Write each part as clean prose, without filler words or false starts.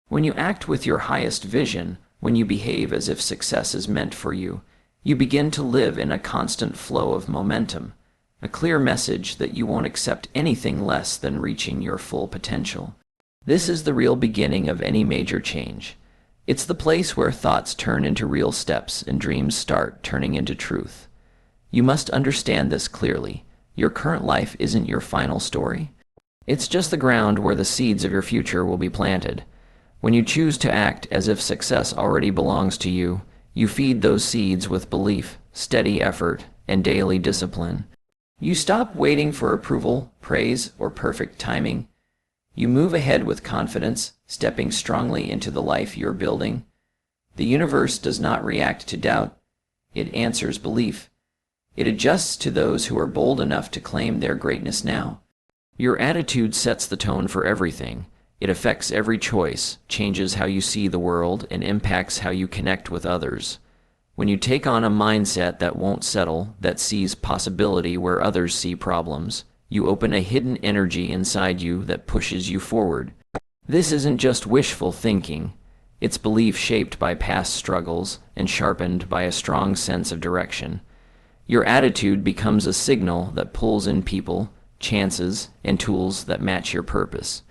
When you act with your highest vision, when you behave as if success is meant for you, you begin to live in a constant flow of momentum, a clear message that you won't accept anything less than reaching your full potential. This is the real beginning of any major change. It's the place where thoughts turn into real steps and dreams start turning into truth. You must understand this clearly. Your current life isn't your final story. It's just the ground where the seeds of your future will be planted. When you choose to act as if success already belongs to you, you feed those seeds with belief, steady effort, and daily discipline. You stop waiting for approval, praise, or perfect timing. You move ahead with confidence, stepping strongly into the life you're building. The universe does not react to doubt. It answers belief. It adjusts to those who are bold enough to claim their greatness now. Your attitude sets the tone for everything. It affects every choice, changes how you see the world, and impacts how you connect with others. When you take on a mindset that won't settle, that sees possibility where others see problems, you open a hidden energy inside you that pushes you forward. This isn't just wishful thinking. It's belief shaped by past struggles and sharpened by a strong sense of direction. Your attitude becomes a signal that pulls in people, chances, and tools that match your purpose.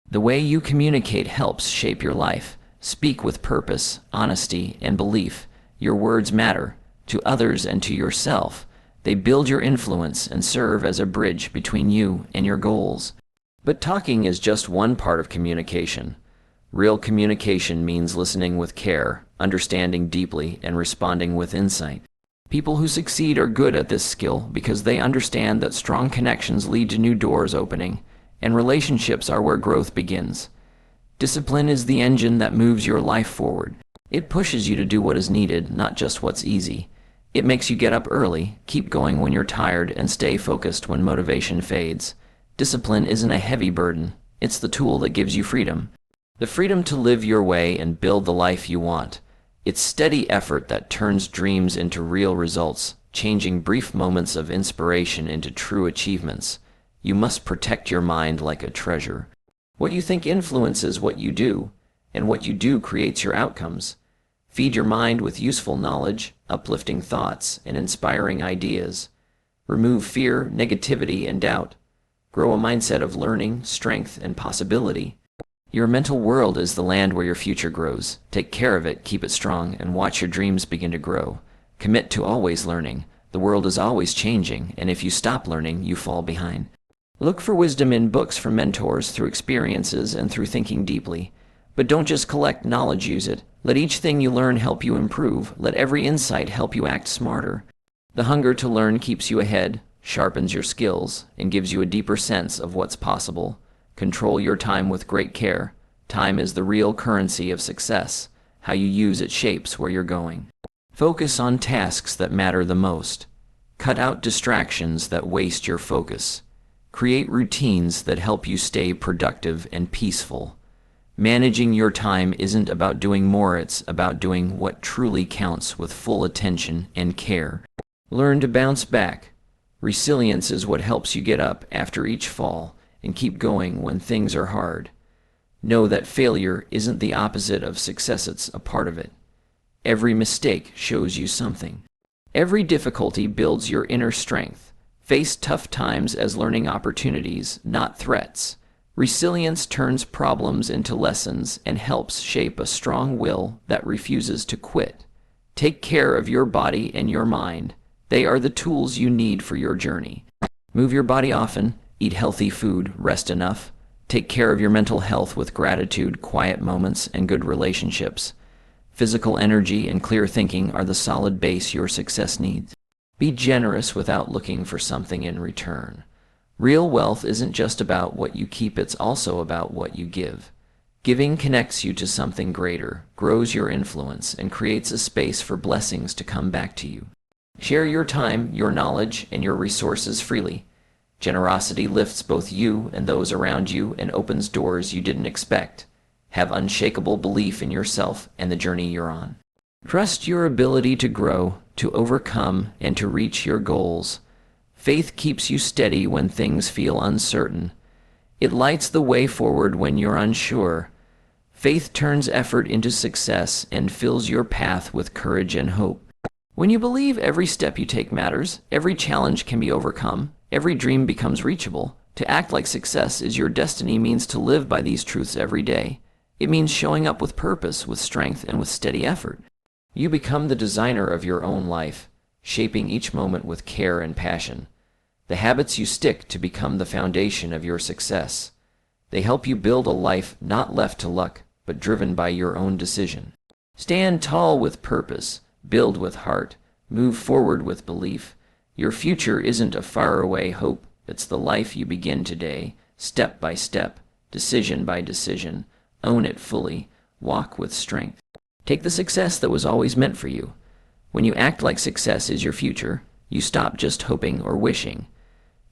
The way you communicate helps shape your life. Speak with purpose, honesty, and belief. Your words matter, to others and to yourself. They build your influence and serve as a bridge between you and your goals. But talking is just one part of communication. Real communication means listening with care, understanding deeply, and responding with insight. People who succeed are good at this skill because they understand that strong connections lead to new doors opening, and relationships are where growth begins. Discipline is the engine that moves your life forward. It pushes you to do what is needed, not just what's easy. It makes you get up early, keep going when you're tired, and stay focused when motivation fades. Discipline isn't a heavy burden. It's the tool that gives you freedom. The freedom to live your way and build the life you want. It's steady effort that turns dreams into real results, changing brief moments of inspiration into true achievements. You must protect your mind like a treasure. What you think influences what you do, and what you do creates your outcomes. Feed your mind with useful knowledge, uplifting thoughts, and inspiring ideas. Remove fear, negativity, and doubt. Grow a mindset of learning, strength, and possibility. Your mental world is the land where your future grows. Take care of it, keep it strong, and watch your dreams begin to grow. Commit to always learning. The world is always changing, and if you stop learning, you fall behind. Look for wisdom in books from mentors, through experiences, and through thinking deeply. But don't just collect knowledge, use it. Let each thing you learn help you improve. Let every insight help you act smarter. The hunger to learn keeps you ahead, sharpens your skills, and gives you a deeper sense of what's possible. Control your time with great care. Time is the real currency of success. How you use it shapes where you're going. Focus on tasks that matter the most. Cut out distractions that waste your focus. Create routines that help you stay productive and peaceful. Managing your time isn't about doing more, it's about doing what truly counts with full attention and care. Learn to bounce back. Resilience is what helps you get up after each fall and keep going when things are hard. Know that failure isn't the opposite of success, it's a part of it. Every mistake shows you something. Every difficulty builds your inner strength. Face tough times as learning opportunities, not threats. Resilience turns problems into lessons and helps shape a strong will that refuses to quit. Take care of your body and your mind. They are the tools you need for your journey. Move your body often, eat healthy food, rest enough. Take care of your mental health with gratitude, quiet moments, and good relationships. Physical energy and clear thinking are the solid base your success needs. Be generous without looking for something in return. Real wealth isn't just about what you keep, it's also about what you give. Giving connects you to something greater, grows your influence, and creates a space for blessings to come back to you. Share your time, your knowledge, and your resources freely. Generosity lifts both you and those around you and opens doors you didn't expect. Have unshakable belief in yourself and the journey you're on. Trust your ability to grow, to overcome, and to reach your goals. Faith keeps you steady when things feel uncertain. It lights the way forward when you're unsure. Faith turns effort into success and fills your path with courage and hope. When you believe every step you take matters, every challenge can be overcome, every dream becomes reachable. To act like success is your destiny means to live by these truths every day. It means showing up with purpose, with strength, and with steady effort. You become the designer of your own life, shaping each moment with care and passion. The habits you stick to become the foundation of your success. They help you build a life not left to luck, but driven by your own decision. Stand tall with purpose, build with heart, move forward with belief. Your future isn't a faraway hope. It's the life you begin today, step by step, decision by decision. Own it fully. Walk with strength. Take the success that was always meant for you. When you act like success is your future, you stop just hoping or wishing.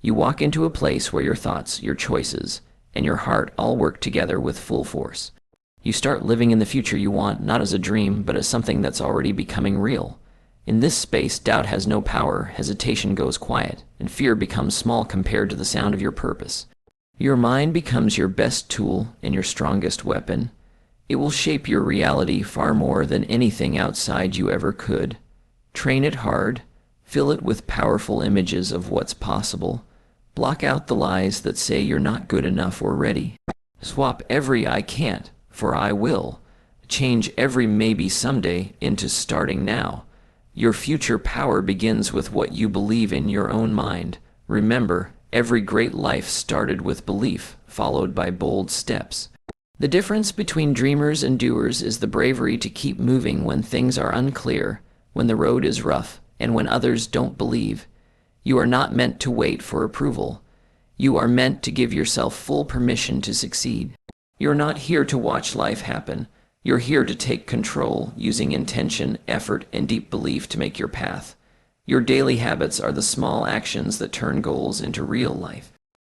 You walk into a place where your thoughts, your choices, and your heart all work together with full force. You start living in the future you want, not as a dream, but as something that's already becoming real. In this space, doubt has no power, hesitation goes quiet, and fear becomes small compared to the sound of your purpose. Your mind becomes your best tool and your strongest weapon. It will shape your reality far more than anything outside you ever could. Train it hard, fill it with powerful images of what's possible. Block out the lies that say you're not good enough or ready. Swap every "I can't" for "I will." Change every "maybe someday" into "starting now." Your future power begins with what you believe in your own mind. Remember, every great life started with belief, followed by bold steps. The difference between dreamers and doers is the bravery to keep moving when things are unclear, when the road is rough, and when others don't believe. You are not meant to wait for approval. You are meant to give yourself full permission to succeed. You're not here to watch life happen. You're here to take control, using intention, effort, and deep belief to make your path. Your daily habits are the small actions that turn goals into real life.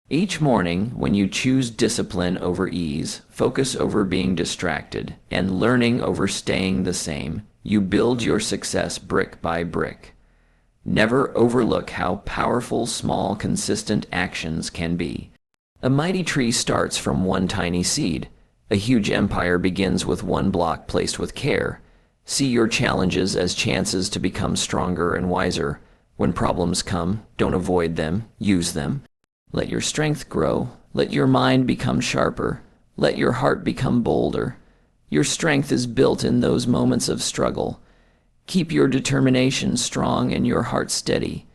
Each morning, when you choose discipline over ease, focus over being distracted, and learning over staying the same, you build your success brick by brick. Never overlook how powerful small, consistent actions can be. A mighty tree starts from one tiny seed. A huge empire begins with one block placed with care. See your challenges as chances to become stronger and wiser. When problems come, don't avoid them, use them. Let your strength grow. Let your mind become sharper. Let your heart become bolder. Your strength is built in those moments of struggle. Keep your determination strong and your heart steady.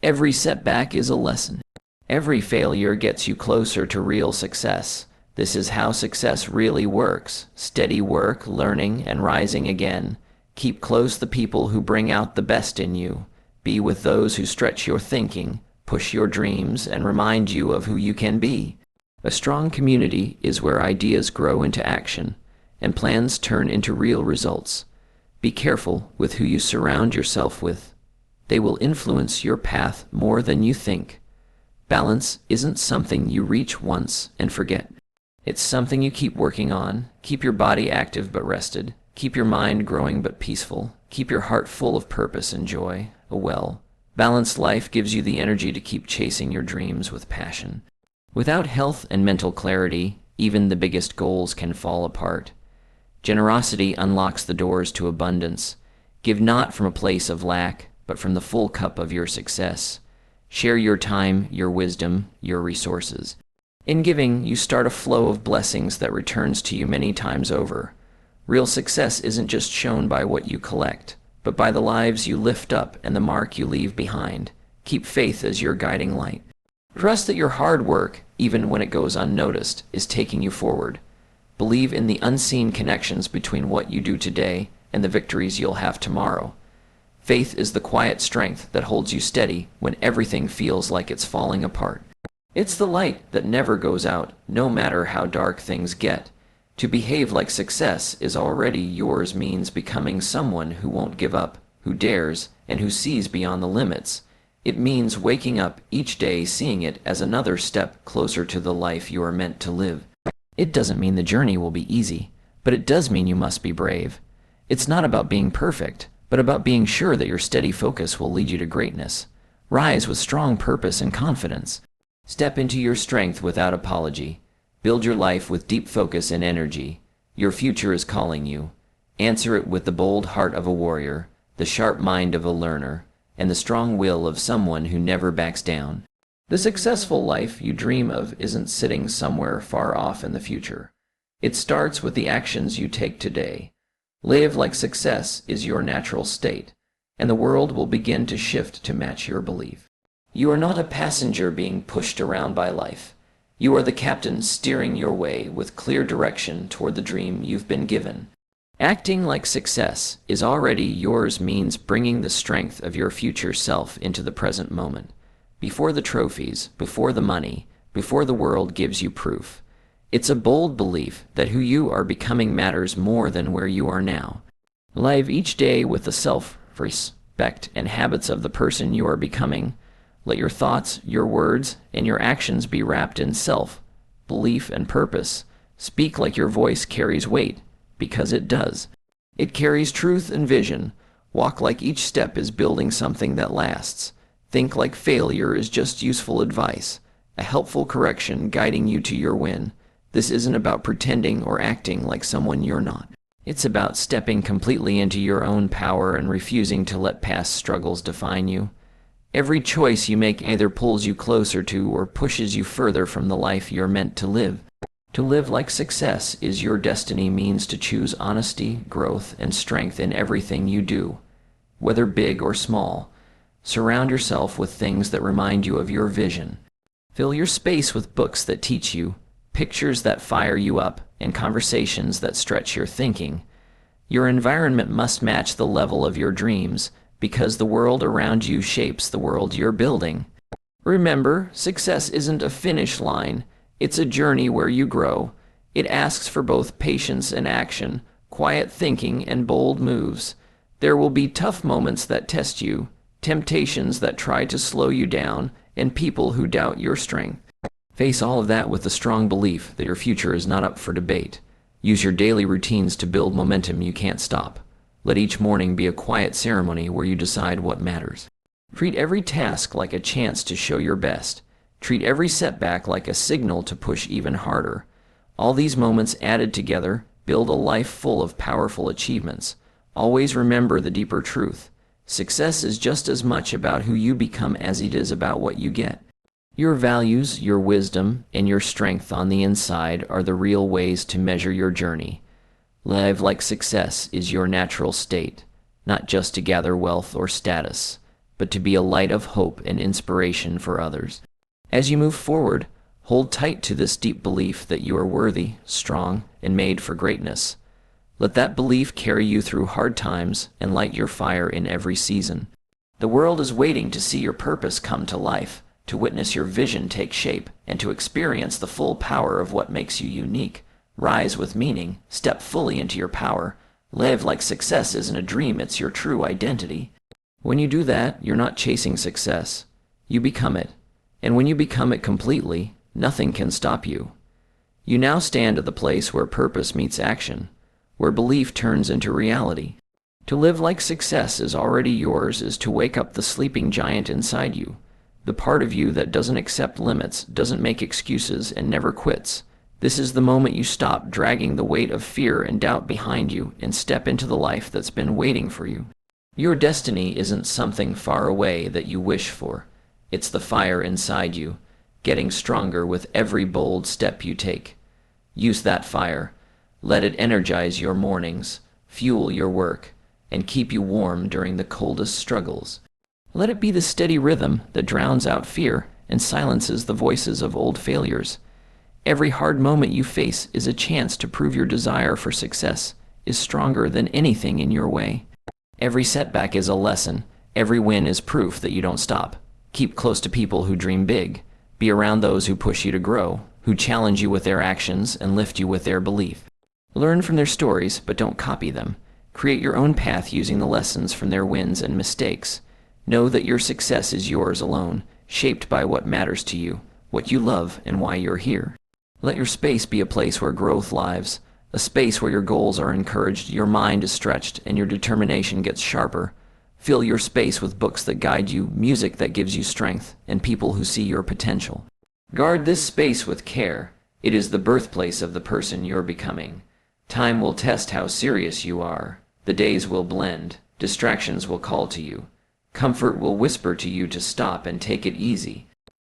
Every setback is a lesson. Every failure gets you closer to real success. This is how success really works. Steady work, learning, and rising again. Keep close the people who bring out the best in you. Be with those who stretch your thinking, push your dreams, and remind you of who you can be. A strong community is where ideas grow into action, and plans turn into real results. Be careful with who you surround yourself with. They will influence your path more than you think. Balance isn't something you reach once and forget. It's something you keep working on. Keep your body active but rested. Keep your mind growing but peaceful. Keep your heart full of purpose and joy. A well-balanced life gives you the energy to keep chasing your dreams with passion. Without health and mental clarity, even the biggest goals can fall apart. Generosity unlocks the doors to abundance. Give not from a place of lack, but from the full cup of your success. Share your time, your wisdom, your resources. In giving, you start a flow of blessings that returns to you many times over. Real success isn't just shown by what you collect, but by the lives you lift up and the mark you leave behind. Keep faith as your guiding light. Trust that your hard work, even when it goes unnoticed, is taking you forward. Believe in the unseen connections between what you do today and the victories you'll have tomorrow. Faith is the quiet strength that holds you steady when everything feels like it's falling apart. It's the light that never goes out, no matter how dark things get. To behave like success is already yours means becoming someone who won't give up, who dares, and who sees beyond the limits. It means waking up each day seeing it as another step closer to the life you are meant to live. It doesn't mean the journey will be easy, but it does mean you must be brave. It's not about being perfect, but about being sure that your steady focus will lead you to greatness. Rise with strong purpose and confidence. Step into your strength without apology. Build your life with deep focus and energy. Your future is calling you. Answer it with the bold heart of a warrior, the sharp mind of a learner, and the strong will of someone who never backs down. The successful life you dream of isn't sitting somewhere far off in the future. It starts with the actions you take today. Live like success is your natural state, and the world will begin to shift to match your belief. You are not a passenger being pushed around by life. You are the captain steering your way with clear direction toward the dream you've been given. Acting like success is already yours means bringing the strength of your future self into the present moment. Before the trophies, before the money, before the world gives you proof. It's a bold belief that who you are becoming matters more than where you are now. Live each day with the self-respect and habits of the person you are becoming. Let your thoughts, your words, and your actions be wrapped in self, belief, and purpose. Speak like your voice carries weight, because it does. It carries truth and vision. Walk like each step is building something that lasts. Think like failure is just useful advice, a helpful correction guiding you to your win. This isn't about pretending or acting like someone you're not. It's about stepping completely into your own power and refusing to let past struggles define you. Every choice you make either pulls you closer to or pushes you further from the life you're meant to live. To live like success is your destiny means to choose honesty, growth, and strength in everything you do, whether big or small. Surround yourself with things that remind you of your vision. Fill your space with books that teach you, pictures that fire you up, and conversations that stretch your thinking. Your environment must match the level of your dreams, because the world around you shapes the world you're building. Remember, success isn't a finish line. It's a journey where you grow. It asks for both patience and action, quiet thinking and bold moves. There will be tough moments that test you, temptations that try to slow you down, and people who doubt your strength. Face all of that with the strong belief that your future is not up for debate. Use your daily routines to build momentum you can't stop. Let each morning be a quiet ceremony where you decide what matters. Treat every task like a chance to show your best. Treat every setback like a signal to push even harder. All these moments added together build a life full of powerful achievements. Always remember the deeper truth. Success is just as much about who you become as it is about what you get. Your values, your wisdom, and your strength on the inside are the real ways to measure your journey. Live like success is your natural state, not just to gather wealth or status, but to be a light of hope and inspiration for others. As you move forward, hold tight to this deep belief that you are worthy, strong, and made for greatness. Let that belief carry you through hard times and light your fire in every season. The world is waiting to see your purpose come to life, to witness your vision take shape, and to experience the full power of what makes you unique. Rise with meaning, step fully into your power. Live like success isn't a dream, it's your true identity. When you do that, you're not chasing success. You become it. And when you become it completely, nothing can stop you. You now stand at the place where purpose meets action, where belief turns into reality. To live like success is already yours is to wake up the sleeping giant inside you, the part of you that doesn't accept limits, doesn't make excuses, and never quits. This is the moment you stop dragging the weight of fear and doubt behind you and step into the life that's been waiting for you. Your destiny isn't something far away that you wish for. It's the fire inside you, getting stronger with every bold step you take. Use that fire. Let it energize your mornings, fuel your work, and keep you warm during the coldest struggles. Let it be the steady rhythm that drowns out fear and silences the voices of old failures. Every hard moment you face is a chance to prove your desire for success is stronger than anything in your way. Every setback is a lesson. Every win is proof that you don't stop. Keep close to people who dream big. Be around those who push you to grow, who challenge you with their actions and lift you with their belief. Learn from their stories, but don't copy them. Create your own path using the lessons from their wins and mistakes. Know that your success is yours alone, shaped by what matters to you, what you love, and why you're here. Let your space be a place where growth lives, a space where your goals are encouraged, your mind is stretched, and your determination gets sharper. Fill your space with books that guide you, music that gives you strength, and people who see your potential. Guard this space with care. It is the birthplace of the person you're becoming. Time will test how serious you are. The days will blend. Distractions will call to you. Comfort will whisper to you to stop and take it easy.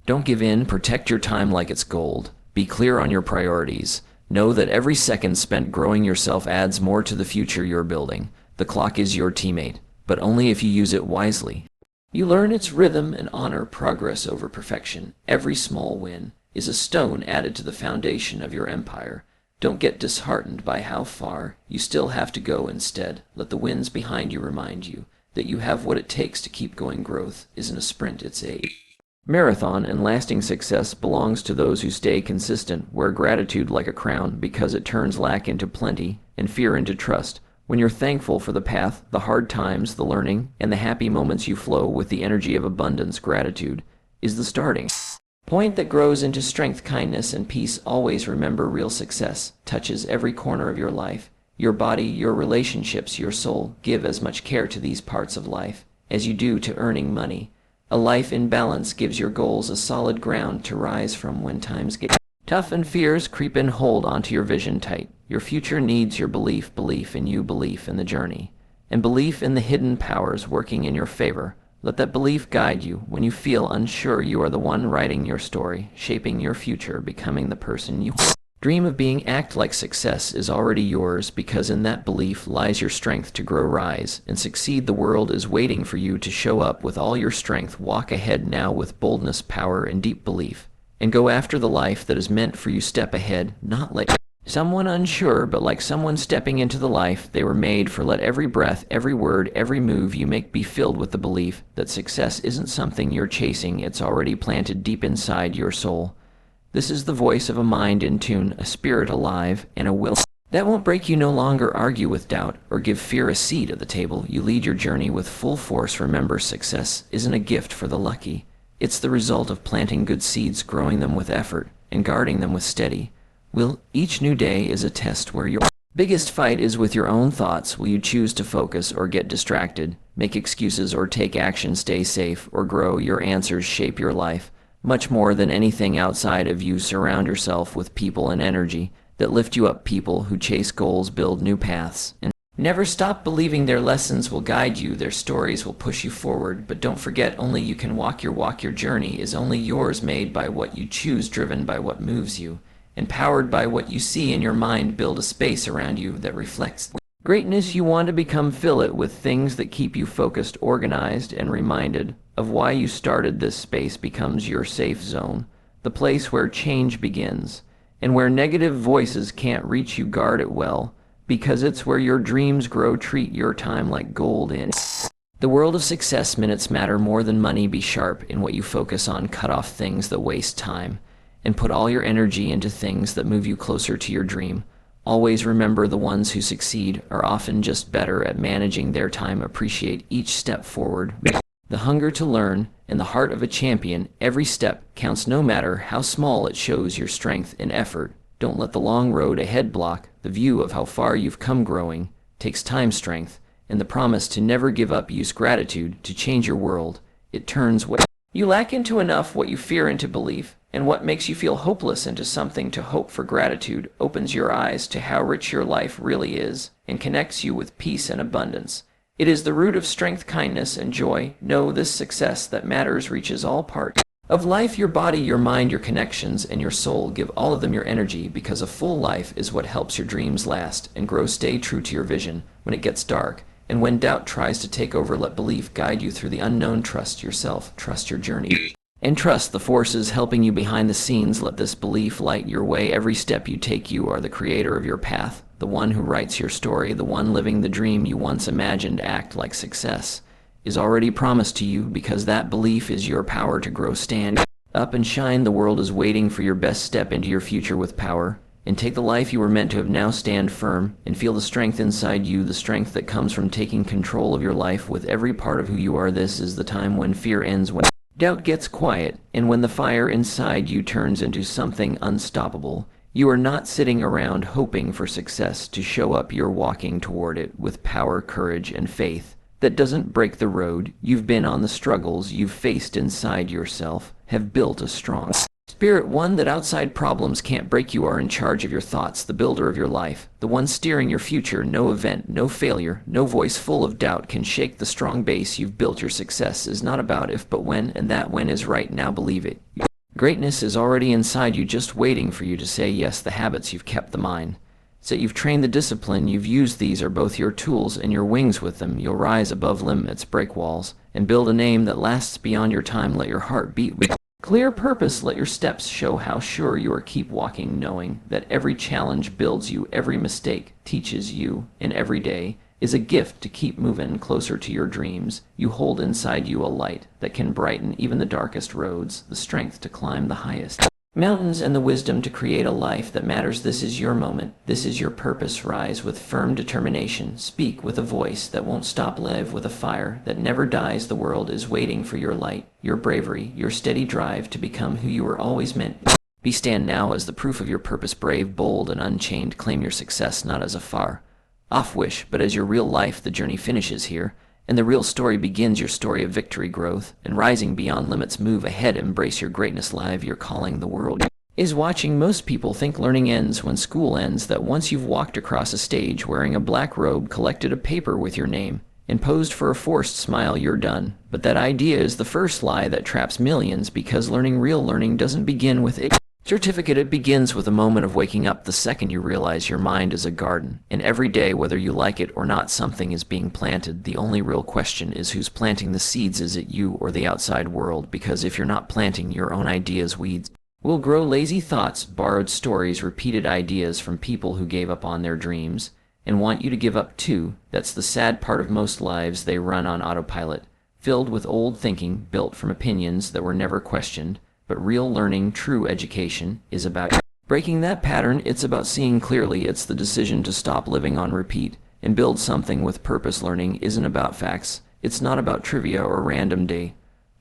Don't give in. Protect your time like it's gold. Be clear on your priorities. Know that every second spent growing yourself adds more to the future you're building. The clock is your teammate, but only if you use it wisely. You learn its rhythm and honor progress over perfection. Every small win is a stone added to the foundation of your empire. Don't get disheartened by how far you still have to go. Instead, let the wins behind you remind you that you have what it takes to keep going. Growth isn't a sprint, it's a marathon, and lasting success belongs to those who stay consistent. Wear gratitude like a crown, because it turns lack into plenty and fear into trust. When you're thankful for the path, the hard times, the learning, and the happy moments, you flow with the energy of abundance. Gratitude is the starting point that grows into strength, kindness, and peace. Always remember, real success touches every corner of your life. Your body, your relationships, your soul. Give as much care to these parts of life as you do to earning money. A life in balance gives your goals a solid ground to rise from when times get tough and fears creep in. Hold onto your vision tight. Your future needs your belief in you, belief in the journey, and belief in the hidden powers working in your favor. Let that belief guide you. When you feel unsure, you are the one writing your story, shaping your future, becoming the person you dream of being. Act like success is already yours, because in that belief lies your strength to grow, rise, and succeed. The world is waiting for you to show up with all your strength. Walk ahead now with boldness, power, and deep belief, and go after the life that is meant for you. Step ahead, not like someone unsure, but like someone stepping into the life they were made for. Let every breath, every word, every move you make be filled with the belief that success isn't something you're chasing, it's already planted deep inside your soul. This is the voice of a mind in tune, a spirit alive, and a will that won't break you. No longer argue with doubt or give fear a seat at the table. You lead your journey with full force. Remember, success isn't a gift for the lucky. It's the result of planting good seeds, growing them with effort, and guarding them with steady will. Each new day is a test where your biggest fight is with your own thoughts. Will you choose to focus or get distracted, make excuses or take action, stay safe or grow? Your answers shape your life much more than anything outside of you. Surround yourself with people and energy that lift you up. People who chase goals build new paths, and never stop believing. Their lessons will guide you, their stories will push you forward. But don't forget, only you can walk your walk. Your journey is only yours, made by what you choose, driven by what moves you, empowered by what you see in your mind. Build a space around you that reflects greatness you want to become. Fill it with things that keep you focused, organized, and reminded of why you started. This space becomes your safe zone, the place where change begins, and where negative voices can't reach you. Guard it well, because it's where your dreams grow. Treat your time like gold in the world of success. Minutes matter more than money. Be sharp in what you focus on. Cut off things that waste time, and put all your energy into things that move you closer to your dream. Always remember, the ones who succeed are often just better at managing their time. Appreciate each step forward. The hunger to learn and the heart of a champion. Every step counts, no matter how small. It shows your strength and effort. Don't let the long road ahead block the view of how far you've come. Growing takes time, strength, and the promise to never give up. Use gratitude to change your world. It turns what you lack into enough, what you fear into belief, and what makes you feel hopeless into something to hope for. Gratitude opens your eyes to how rich your life really is and connects you with peace and abundance. It is the root of strength, kindness, and joy. Know this: success that matters reaches all parts of life. Your body, your mind, your connections, and your soul. Give all of them your energy, because a full life is what helps your dreams last and grow. Stay true to your vision when it gets dark, and when doubt tries to take over, let belief guide you through the unknown. Trust yourself, trust your journey, and trust the forces helping you behind the scenes. Let this belief light your way every step you take. You are the creator of your path, the one who writes your story, the one living the dream you once imagined. Act like success is already promised to you, because that belief is your power to grow. Stand up and shine. The world is waiting for your best. Step into your future with power and take the life you were meant to have. Now stand firm and feel the strength inside you, the strength that comes from taking control of your life with every part of who you are. This is the time when fear ends, when doubt gets quiet, and when the fire inside you turns into something unstoppable. You are not sitting around hoping for success to show up. You're walking toward it with power, courage, and faith that doesn't break the road you've been on. The struggles you've faced inside yourself have built a strong Spirit one, that outside problems can't break. You are in charge of your thoughts, the builder of your life, the one steering your future. No event, no failure, no voice full of doubt can shake the strong base you've built. Your success is not about if but when, and that when is right now. Believe it. Greatness is already inside you, just waiting for you to say yes. The habits you've kept, the mind that you've trained, the discipline you've used, these are both your tools and your wings. With them you'll rise above limits, break walls, and build a name that lasts beyond your time. Let your heart beat with clear purpose. Let your steps show how sure you are. Keep walking, knowing that every challenge builds you, every mistake teaches you, and every day is a gift to keep moving closer to your dreams. You hold inside you a light that can brighten even the darkest roads, the strength to climb the highest mountains, and the wisdom to create a life that matters. This is your moment. This is your purpose. Rise with firm determination. Speak with a voice that won't stop. Live with a fire that never dies. The world is waiting for your light, your bravery, your steady drive to become who you were always meant to be. Stand now as the proof of your purpose. Brave, bold, and unchained. Claim your success not as a far-off wish, but as your real life. The journey finishes here, and the real story begins. Your story of victory, growth, and rising beyond limits. Move ahead, embrace your greatness. Live your calling. The world is watching. Most people think learning ends when school ends, that once you've walked across a stage wearing a black robe, collected a paper with your name, and posed for a forced smile, you're done. But that idea is the first lie that traps millions, because real learning doesn't begin with a certificate. It begins with a moment of waking up. The second you realize your mind is a garden, and every day, whether you like it or not, something is being planted. The only real question is who's planting the seeds. Is it you or the outside world? Because if you're not planting your own ideas, weeds will grow. Lazy thoughts, borrowed stories, repeated ideas from people who gave up on their dreams and want you to give up too. That's the sad part of most lives. They run on autopilot, filled with old thinking built from opinions that were never questioned. But real learning, true education, is about breaking that pattern. It's about seeing clearly. It's the decision to stop living on repeat and build something with purpose. Learning isn't about facts. It's not about trivia or random day.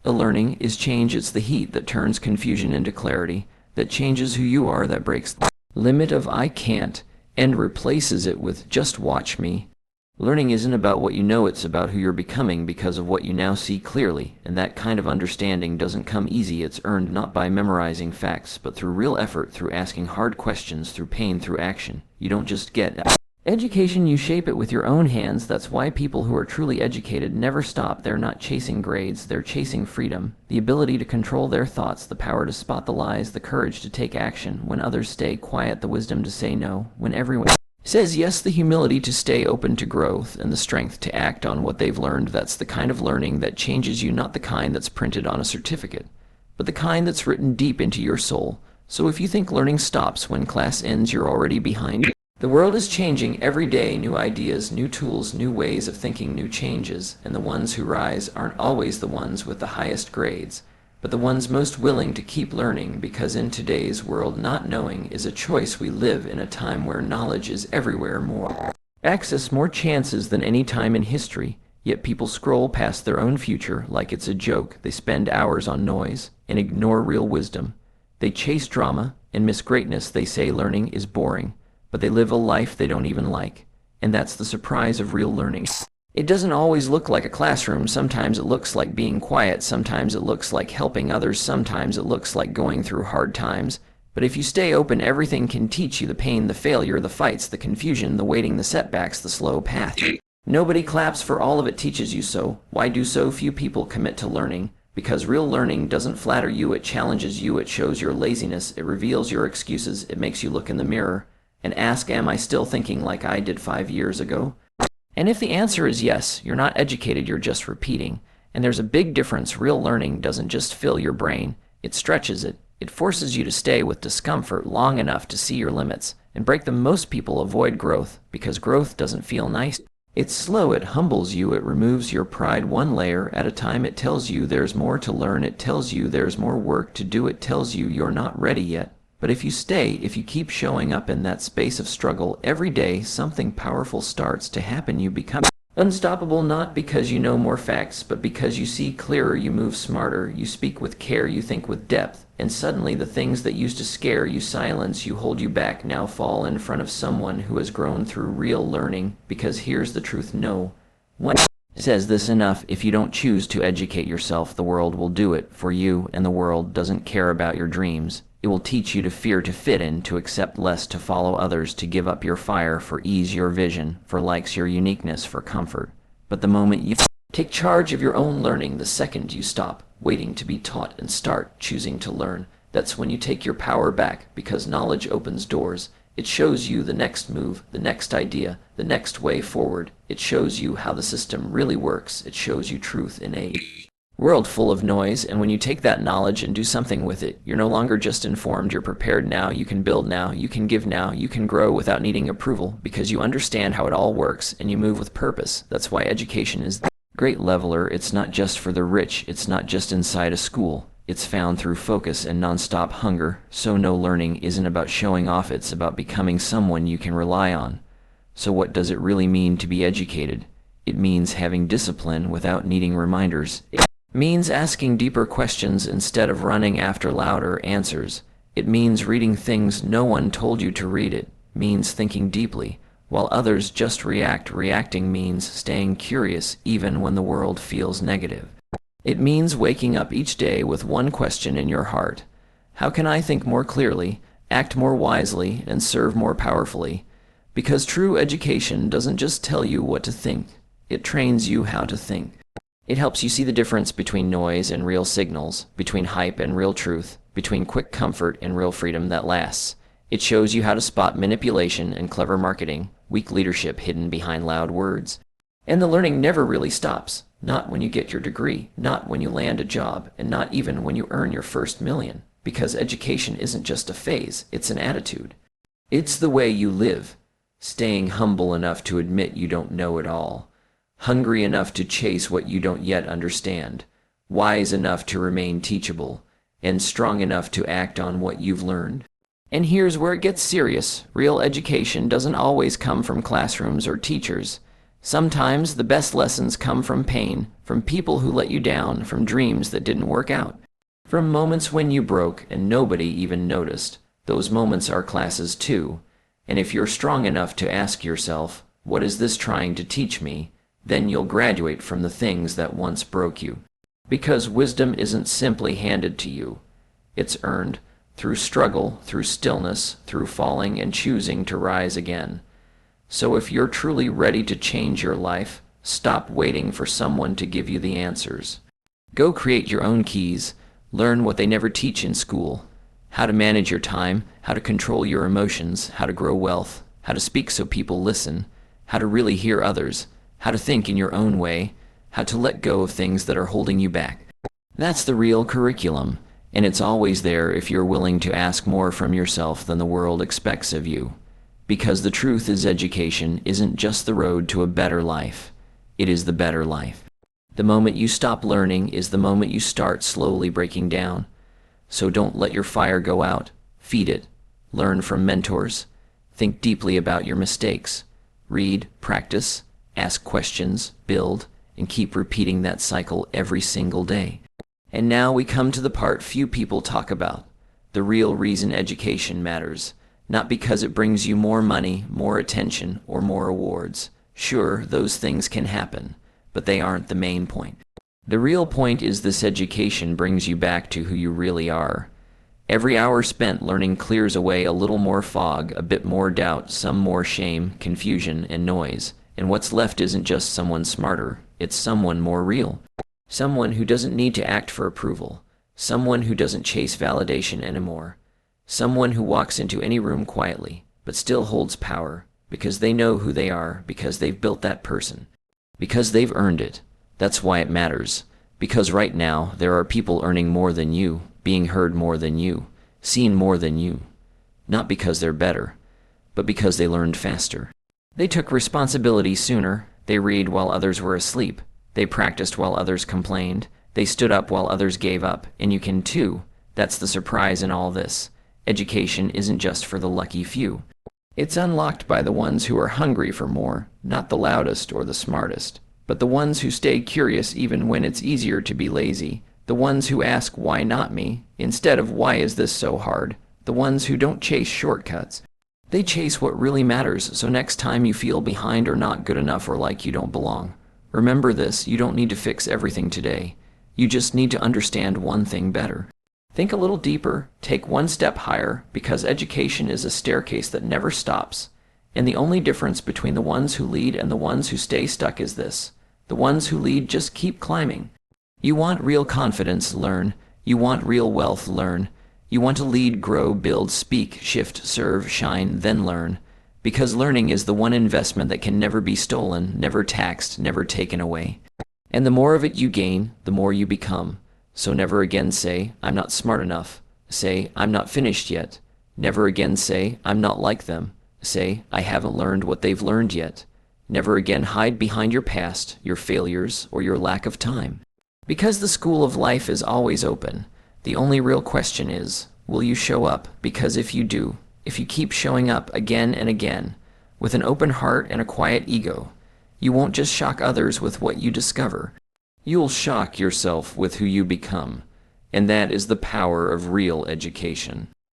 A learning is change. It's the heat that turns confusion into clarity, that changes who you are, that breaks the limit of I can't and replaces it with just watch me. Learning isn't about what you know, it's about who you're becoming because of what you now see clearly, and that kind of understanding doesn't come easy. It's earned not by memorizing facts, but through real effort, through asking hard questions, through pain, through action. You don't just get education, you shape it with your own hands. That's why people who are truly educated never stop. They're not chasing grades, they're chasing freedom, the ability to control their thoughts, the power to spot the lies, the courage to take action when others stay quiet, the wisdom to say no when everyone says yes, the humility to stay open to growth, and the strength to act on what they've learned. That's the kind of learning that changes you, not the kind that's printed on a certificate, but the kind that's written deep into your soul. So if you think learning stops when class ends, you're already behind. The world is changing every day. New ideas, new tools, new ways of thinking, new changes, and the ones who rise aren't always the ones with the highest grades, but the ones most willing to keep learning, because in today's world, not knowing is a choice. We live in a time where knowledge is everywhere, more access, more chances than any time in history, yet people scroll past their own future like it's a joke. They spend hours on noise and ignore real wisdom. They chase drama and miss greatness. They say learning is boring, but they live a life they don't even like, and that's the surprise of real learning. It doesn't always look like a classroom. Sometimes it looks like being quiet. Sometimes it looks like helping others. Sometimes it looks like going through hard times. But if you stay open, everything can teach you: the pain, the failure, the fights, the confusion, the waiting, the setbacks, the slow path. Nobody claps for all of it. Teaches you so. Why do so few people commit to learning? Because real learning doesn't flatter you. It challenges you. It shows your laziness. It reveals your excuses. It makes you look in the mirror and ask, am I still thinking like I did 5 years ago? And if the answer is yes, you're not educated, you're just repeating. And there's a big difference. Real learning doesn't just fill your brain, it stretches it. It forces you to stay with discomfort long enough to see your limits and break them. Most people avoid growth because growth doesn't feel nice. It's slow, it humbles you, it removes your pride one layer at a time. It tells you there's more to learn, it tells you there's more work to do, it tells you you're not ready yet. But if you stay, if you keep showing up in that space of struggle every day, something powerful starts to happen. You become unstoppable, not because you know more facts, but because you see clearer, you move smarter, you speak with care, you think with depth, and suddenly the things that used to scare you, silence you, hold you back, now fall in front of someone who has grown through real learning. Because here's the truth: no one says this enough: if you don't choose to educate yourself, the world will do it for you, and the world doesn't care about your dreams. It will teach you to fear to fit in, to accept less, to follow others, to give up your fire, for ease your vision, for likes your uniqueness, for comfort. But the moment you take charge of your own learning, the second you stop waiting to be taught and start choosing to learn, that's when you take your power back, because knowledge opens doors. It shows you the next move, the next idea, the next way forward. It shows you how the system really works. It shows you truth in a world full of noise, and when you take that knowledge and do something with it, you're no longer just informed, you're prepared now, you can build now, you can give now, you can grow without needing approval, because you understand how it all works, and you move with purpose. That's why education is the great leveler. It's not just for the rich, it's not just inside a school. It's found through focus and nonstop hunger. So no, learning isn't about showing off, it's about becoming someone you can rely on. So what does it really mean to be educated? It means having discipline without needing reminders. It means asking deeper questions instead of running after louder answers. It means reading things no one told you to read. It means thinking deeply while others just react. Reacting means staying curious even when the world feels negative. It means waking up each day with one question in your heart: how can I think more clearly, act more wisely, and serve more powerfully? Because true education doesn't just tell you what to think, it trains you how to think. It helps you see the difference between noise and real signals, between hype and real truth, between quick comfort and real freedom that lasts. It shows you how to spot manipulation and clever marketing, weak leadership hidden behind loud words. And the learning never really stops. Not when you get your degree, not when you land a job, and not even when you earn your first million. Because education isn't just a phase, it's an attitude. It's the way you live, staying humble enough to admit you don't know it all, hungry enough to chase what you don't yet understand, wise enough to remain teachable, and strong enough to act on what you've learned. And here's where it gets serious. Real education doesn't always come from classrooms or teachers. Sometimes the best lessons come from pain, from people who let you down, from dreams that didn't work out, from moments when you broke and nobody even noticed. Those moments are classes too. And if you're strong enough to ask yourself, what is this trying to teach me? Then you'll graduate from the things that once broke you. Because wisdom isn't simply handed to you. It's earned through struggle, through stillness, through falling and choosing to rise again. So if you're truly ready to change your life, stop waiting for someone to give you the answers. Go create your own keys. Learn what they never teach in school. How to manage your time, how to control your emotions, how to grow wealth, how to speak so people listen, how to really hear others, how to think in your own way, how to let go of things that are holding you back. That's the real curriculum, and it's always there if you're willing to ask more from yourself than the world expects of you. Because the truth is, education isn't just the road to a better life. It is the better life. The moment you stop learning is the moment you start slowly breaking down. So don't let your fire go out. Feed it. Learn from mentors. Think deeply about your mistakes. Read, practice, ask questions, build, and keep repeating that cycle every single day. And now we come to the part few people talk about. The real reason education matters. Not because it brings you more money, more attention, or more awards. Sure, those things can happen, but they aren't the main point. The real point is this: education brings you back to who you really are. Every hour spent learning clears away a little more fog, a bit more doubt, some more shame, confusion, and noise. And what's left isn't just someone smarter, it's someone more real. Someone who doesn't need to act for approval. Someone who doesn't chase validation anymore. Someone who walks into any room quietly, but still holds power, because they know who they are, because they've built that person, because they've earned it. That's why it matters. Because right now, there are people earning more than you, being heard more than you, seen more than you. Not because they're better, but because they learned faster. They took responsibility sooner. They read while others were asleep. They practiced while others complained. They stood up while others gave up. And you can too. That's the surprise in all this. Education isn't just for the lucky few. It's unlocked by the ones who are hungry for more, not the loudest or the smartest, but the ones who stay curious even when it's easier to be lazy, the ones who ask why not me, instead of why is this so hard, the ones who don't chase shortcuts. They chase what really matters, so next time you feel behind or not good enough or like you don't belong, Remember this, you don't need to fix everything today. You just need to understand one thing better. Think a little deeper, take one step higher, because education is a staircase that never stops. And the only difference between the ones who lead and the ones who stay stuck is this: the ones who lead just keep climbing. You want real confidence, learn. You want real wealth, learn. You want to lead, grow, build, speak, shift, serve, shine, then learn. Because learning is the one investment that can never be stolen, never taxed, never taken away. And the more of it you gain, the more you become. So never again say, I'm not smart enough. Say, I'm not finished yet. Never again say, I'm not like them. Say, I haven't learned what they've learned yet. Never again hide behind your past, your failures, or your lack of time. Because the school of life is always open, the only real question is, will you show up? Because if you do, if you keep showing up again and again, with an open heart and a quiet ego, you won't just shock others with what you discover. You'll shock yourself with who you become. And that is the power of real education.